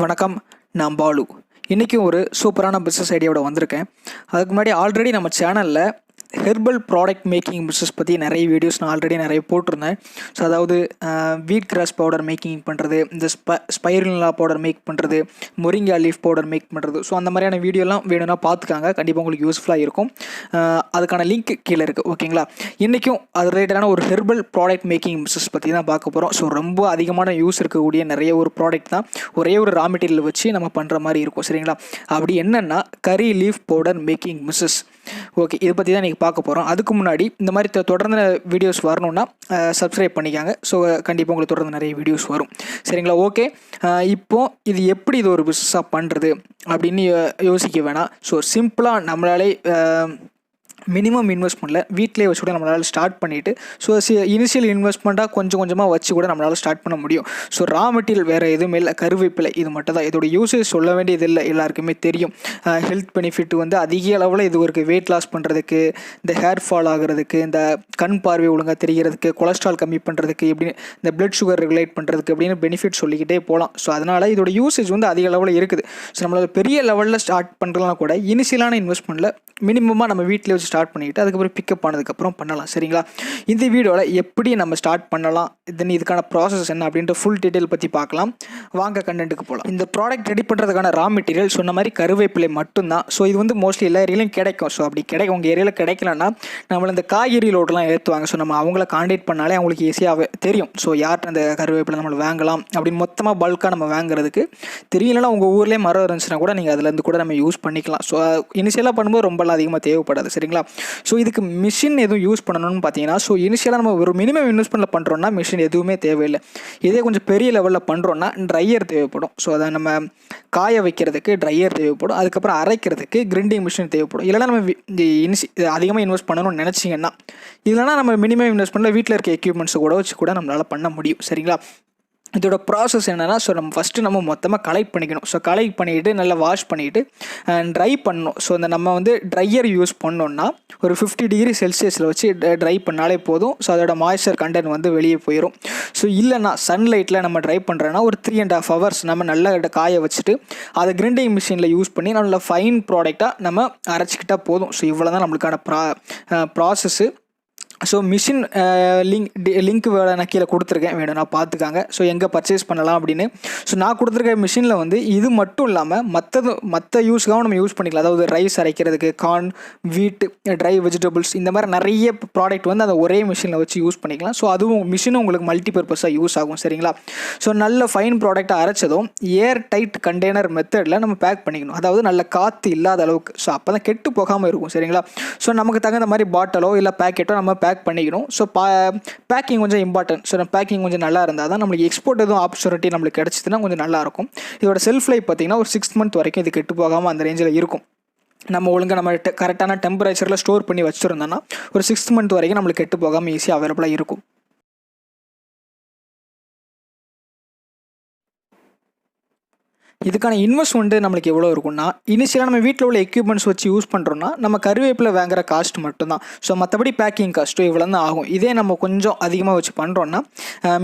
வணக்கம், நான் பாலு. இன்றைக்கும் ஒரு சூப்பரான பிஸ்னஸ் ஐடியாவோட வந்திருக்கேன். அதுக்கு முன்னாடி ஆல்ரெடி நம்ம சேனலில் ஹெர்பல் ப்ராடக்ட் மேக்கிங் பிஸ்னஸ் பற்றி நிறைய வீடியோஸ் நான் ஆல்ரெடி நிறைய போட்டிருந்தேன். ஸோ அதாவது வீட் கிராஸ் பவுடர் மேக்கிங் பண்ணுறது, இந்த ஸ்பைருலினா பவுடர் மேக் பண்ணுறது, மொரிங்கா லீஃப் பவுடர் மேக் பண்ணுறது. ஸோ அந்த மாதிரியான வீடியோலாம் வேணும்னா பார்த்துக்காங்க, கண்டிப்பாக உங்களுக்கு யூஸ்ஃபுல்லாக இருக்கும். அதுக்கான லிங்க் கீழே இருக்குது, ஓகேங்களா? இன்றைக்கும் அது ரிலேட்டடான ஒரு ஹெர்பல் ப்ராடக்ட் மேக்கிங் பிஸ்னஸ் பற்றி தான் பார்க்க போகிறோம். ஸோ ரொம்ப அதிகமான யூஸ் இருக்கக்கூடிய நிறைய ஒரு ப்ராடக்ட் தான், ஒரே ஒரு ரா மெட்டீரியல் வச்சு நம்ம பண்ணுற மாதிரி இருக்கும், சரிங்களா? அப்படி என்னென்னா curry leaf powder making business. Okay, இதை பற்றி தான் நீங்கள் பார்க்க போகிறோம். அதுக்கு முன்னாடி இந்த மாதிரி தொடர்ந்து வீடியோஸ் வரணுன்னா சப்ஸ்கிரைப் பண்ணிக்காங்க. ஸோ கண்டிப்பாக உங்களுக்கு தொடர்ந்து நிறைய வீடியோஸ் வரும், சரிங்களா? ஓகே, இப்போது இது எப்படி இது ஒரு பிஸ்னஸாக பண்ணுறது அப்படின்னு யோசிக்க வேணாம். ஸோ சிம்பிளாக நம்மளாலே மினிமம் இன்வெஸ்ட்மெண்ட்டில் வீட்டிலே வச்சு கூட நம்மளால் ஸ்டார்ட் பண்ணிவிட்டு, ஸோ இனிஷியல் இன்வெஸ்ட்மெண்ட்டாக கொஞ்சம் கொஞ்சமாக வச்சு கூட நம்மளால் ஸ்டார்ட் பண்ண முடியும். ஸோ ரா மெட்டீரியல் வேறு எதுவுமே இல்லை, கருவேப்பிலை இது மட்டும் தான். இதோட யூசேஜ் சொல்ல வேண்டியது இல்லை, எல்லாருக்குமே தெரியும். ஹெல்த் பெனிஃபிட் வந்து அதிக அளவில் இது ஒரு வெயிட் லாஸ் பண்ணுறதுக்கு, இந்த ஹேர் ஃபால் ஆகிறதுக்கு, இந்த கண் பார்வை ஒழுங்காக தெரிகிறதுக்கு, கொலஸ்ட்ரால் கம்மி பண்ணுறதுக்கு, இப்படின்னு இந்த பிளட் சுகர் ரெகுலேட் பண்ணுறதுக்கு அப்படின்னு பெனிஃபிட் சொல்லிக்கிட்டே போகலாம். ஸோ அதனால் இதோட யூசேஜ் வந்து அதிக அளவில் இருக்குது. ஸோ நம்மளால் பெரிய லெவலில் ஸ்டார்ட் பண்ணுறதுலாம் கூட இனிஷியலான இன்வெஸ்ட்மெண்ட்டில் மினிமமாக நம்ம வீட்டில் வச்சு ஸ்டார்ட் பண்ணிவிட்டு அதுக்கப்புறம் பிக்கப் ஆனதுக்கப்புறம் பண்ணலாம், சரிங்களா? இந்த வீடியோவில் எப்படி நம்ம ஸ்டார்ட் பண்ணலாம், இதுக்கான ப்ராசஸ் என்ன அப்படின்ற ஃபுல் டீட்டெயில் பற்றி பார்க்கலாம். வாங்க கண்டென்ட்டுக்கு போகலாம். இந்த ப்ராடக்ட் ரெடி பண்ணுறதுக்கான ரா மெட்டீரியல் சொன்ன மாதிரி கருவேப்பிலை மட்டும்தான். ஸோ இது வந்து மோஸ்ட்லி எல்லா ஏரியாலையும் கிடைக்கும். ஸோ அப்படி உங்கள் ஏரியாவில் கிடைக்கலன்னா நம்மளை இந்த காய்கறி லோடெலாம் ஏற்றுவாங்க. ஸோ நம்ம அவங்கள கான்டாக்ட் பண்ணாலே அவங்களுக்கு ஈஸியாக தெரியும். ஸோ யார்கிட்ட அந்த கருவேப்பிலை நம்மளை வாங்கலாம் அப்படின்னு மொத்தமாக பல்காக நம்ம வாங்குறதுக்கு தெரியலன்னா உங்கள் ஊர்லேயே மரம் இருந்துச்சுன்னா கூட நீங்கள் அதுலேருந்து கூட நம்ம யூஸ் பண்ணிக்கலாம். ஸோ இனிஷியலாக பண்ணும்போது ரொம்ப அதிகமாக தேவைப்படாது, சரிங்களா? ஸோ இதுக்கு மிஷின் எதுவும் யூஸ் பண்ணணும்னு பார்த்தீங்கன்னா, ஸோ இனிஷியலாக நம்ம ஒரு மினிமம் இன்வெஸ்ட்மெண்ட்டில் பண்ணுறோன்னா மிஷின் எதுவுமே தேவையில்லை. இதே கொஞ்சம் பெரிய லெவலில் பண்ணுறோன்னா ட்ரையர் தேவைப்படும். ஸோ அதை நம்ம காய வைக்கிறதுக்கு ட்ரையர் தேவைப்படும். அதுக்கப்புறம் அரைக்கிறதுக்கு கிரைண்டிங் மிஷின் தேவைப்படும். இல்லைனா நம்ம அதிகமாக இன்வெஸ்ட் பண்ணணும்னு நினச்சிங்கன்னா, இல்லைனா நம்ம மினிமம் இன்வெஸ்ட்மெண்ட்டில் வீட்டில் இருக்க எக்யூப்மெண்ட்ஸை கூட வச்சு கூட நம்மளால் பண்ண முடியும், சரிங்களா? இதோட ப்ராசஸ் என்னென்னா, ஸோ நம்ம ஃபஸ்ட்டு நம்ம மொத்தமாக கலெக்ட் பண்ணிக்கணும். ஸோ கலெக்ட் பண்ணிவிட்டு நல்லா வாஷ் பண்ணிவிட்டு ட்ரை பண்ணணும். ஸோ இந்த நம்ம வந்து ட்ரையர் யூஸ் பண்ணோன்னா ஒரு 50 டிகிரி செல்சியஸில் வச்சு ட்ரை பண்ணாலே போதும். ஸோ அதோட மாய்ஸ்சர் கண்டென்ட் வந்து வெளியே போயிடும். ஸோ இல்லைனா சன்லைட்டில் நம்ம ட்ரை பண்ணுறோன்னா ஒரு 3.5 ஹவர்ஸ் நம்ம நல்லா காய வச்சுட்டு அதை கிரைண்டிங் மிஷினில் யூஸ் பண்ணி நல்ல ஃபைன் ப்ராடக்டாக நம்ம அரைச்சிக்கிட்டால் போதும். ஸோ இவ்வளோ தான் நம்மளுக்கான ப்ராசஸ்ஸு. ஸோ மிஷின் லிங்க் நான் கீழே கொடுத்துருக்கேன், வேணும்னா பார்த்துக்காங்க. ஸோ எங்கே பர்ச்சேஸ் பண்ணலாம் அப்படின்னு. ஸோ நான் கொடுத்துருக்க மிஷினில் வந்து இது மட்டும் இல்லாமல் மற்ற யூஸ்க்காகவும் நம்ம யூஸ் பண்ணிக்கலாம். அதாவது ரைஸ் அரைக்கிறதுக்கு, கார்ன், வீட், ட்ரை வெஜிடபிள்ஸ், இந்த மாதிரி நிறைய ப்ராடக்ட் வந்து அதை ஒரே மிஷினில் வச்சு யூஸ் பண்ணிக்கலாம். ஸோ அதுவும் மிஷினும் உங்களுக்கு மல்டி பர்பஸாக யூஸ் ஆகும், சரிங்களா? ஸோ நல்ல ஃபைன் ப்ராடக்டாக அரைச்சதும் ஏர் டைட் கண்டெய்னர் மெத்தடில் நம்ம பேக் பண்ணிக்கணும். அதாவது நல்ல காற்று இல்லாத அளவுக்கு. ஸோ அப்போ தான் கெட்டு போகாமல் இருக்கும், சரிங்களா? ஸோ நமக்கு தகுந்த மாதிரி பாட்டிலோ இல்லை பேக்கெட்டோ நம்ம பேக் பண்ணிக்கணும். ஸோ பேக்கிங் கொஞ்சம் இம்பார்ட்டன்ட். ஸோ பேக்கிங் கொஞ்சம் நல்லா இருந்தால் தான் நம்மளுக்கு எக்ஸ்போர்ட் எதுவும் ஆப்பர்ச்சுனிட்டி நம்மளுக்கு கிடச்சிதுன்னா கொஞ்சம் நல்லாயிருக்கும். இதோட செல்ஃப் லைஃப் பார்த்திங்கன்னா ஒரு 6 மந்த் வரைக்கும் இது கெட்டு போகாமல் அந்த ரேஞ்சில் இருக்கும். நம்ம ஒழுங்காக நம்ம கரெக்டான டெம்பரேச்சரில் ஸ்டோர் பண்ணி வச்சுருந்தோன்னா ஒரு 6 மந்த் வரைக்கும் நம்மளுக்கு கெட்டு போகாமல் ஈஸியாக அவைலபிளாக இருக்கும். இதுக்கான இன்வெஸ்ட்மெண்ட்டு நம்மளுக்கு எவ்வளோ இருக்குன்னா, இனிஷியலாக நம்ம வீட்டில் உள்ள எக்யூப்மெண்ட்ஸ் வச்சு யூஸ் பண்ணுறோன்னா நம்ம கருவேப்பிலை வாங்குற காஸ்ட் மட்டும்தான். ஸோ மற்றபடி பேக்கிங் காஸ்ட்டு இவ்வளோ தான் ஆகும். இதே நம்ம கொஞ்சம் அதிகமாக வச்சு பண்ணுறோன்னா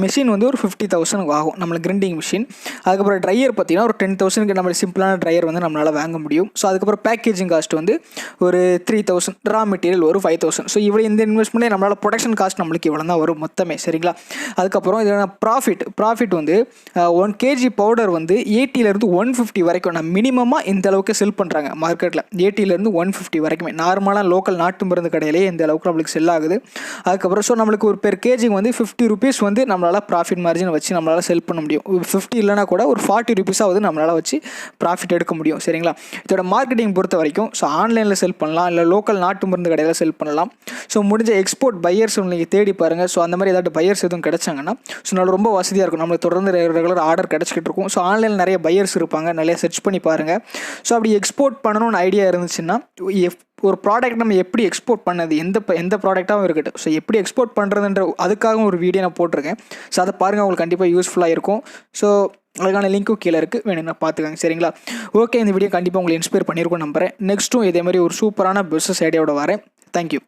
மிஷின் வந்து ஒரு 50,000 ஆகும் நம்மளுக்கு கிரைண்டிங் மிஷின். அதுக்கப்புறம் ட்ரையர் பார்த்திங்கன்னா ஒரு 10,000 நம்மளுக்கு சிம்பிளான ட்ரையர் வந்து நம்மளால் வாங்க முடியும். ஸோ அதுக்கப்புறம் பேக்கேஜிங் காஸ்ட் வந்து ஒரு 3,000, ரா மெட்டீரியல் ஒரு 5,000. ஸோ இவ்வளோ இந்த இன்வெஸ்ட்மெண்ட்டே நம்மளால் ப்ரொடக்ஷன் காஸ்ட் நம்மளுக்கு இவ்வளோ தான் வரும் மொத்தமே, சரிங்களா? அதுக்கப்புறம் இதோட ப்ராஃபிட் வந்து 1 kg பவுடர் வந்து 80 150 வரைக்கும் நான் மினிமமாக இந்த அளவுக்கு செல் பண்ணுறாங்க மார்க்கெட்டில். 80 150 வரைக்குமே நார்மலாக லோக்கல் நாட்டு மருந்து கடையிலே இந்த அளவுக்கு நம்மளுக்கு செல் ஆகுது. அதுக்கப்புறம் ஸோ நம்மளுக்கு ஒரு பெர் கேஜி வந்து 50 rupees வந்து நம்மளால் ப்ராஃபிட் மார்ஜின் வச்சு நம்மளால் செல் பண்ண முடியும். 50 இல்லைனா கூட ஒரு 40 rupees நம்மளால் வச்சு ப்ராஃபிட் எடுக்க முடியும், சரிங்களா? இதோட மார்க்கெட்டிங் பொறுத்த வரைக்கும் ஸோ ஆன்லைனில் செல் பண்ணலாம், இல்லை லோக்கல் நாட்டு மருந்து கடையில் செல் பண்ணலாம். ஸோ முடிஞ்ச எக்ஸ்போர்ட் பையர்ஸ் நீங்கள் தேடி பாருங்கள். ஸோ அந்த மாதிரி ஏதாவது பையர்ஸ் எதுவும் கிடைச்சாங்கன்னா ஸோ நம்மளுக்கு ரொம்ப வசதியாக இருக்கும். நம்மளுக்கு தொடர்ந்து ரெகுலர் ஆர்டர் கிடச்சிக்கிட்டு இருக்கும். ஸோ ஆன்லைனில் நிறைய பையர்ஸ் இருப்பாங்க, நிறைய சர்ச் பண்ணி பாருங்கள். ஸோ அப்படி எக்ஸ்போர்ட் பண்ணணும்னு ஐடியா இருந்துச்சுன்னா ஒரு ப்ராடக்ட் நம்ம எப்படி எக்ஸ்போர்ட் பண்ணது எந்த ப்ராடக்டாகவும் இருக்கட்டும், ஸோ எப்படி எக்ஸ்போர்ட் பண்ணுறதுன்ற அதுக்காகவும் ஒரு வீடியோ நான் போட்டிருக்கேன். ஸோ அதை பாருங்கள், உங்களுக்கு கண்டிப்பாக யூஸ்ஃபுல்லாக இருக்கும். ஸோ அதுக்கான லிங்க்கும் கீழே இருக்குது, வேணும்னா பார்த்துக்காங்க, சரிங்களா? ஓகே, இந்த வீடியோ கண்டிப்பாக உங்களை இன்ஸ்பயர் பண்ணியிருக்கோம் நம்புகிறேன். நெக்ஸ்ட்டும் இதே மாதிரி ஒரு சூப்பரான பிஸ்னஸ் ஐடியாவோட வரேன். தேங்க்யூ.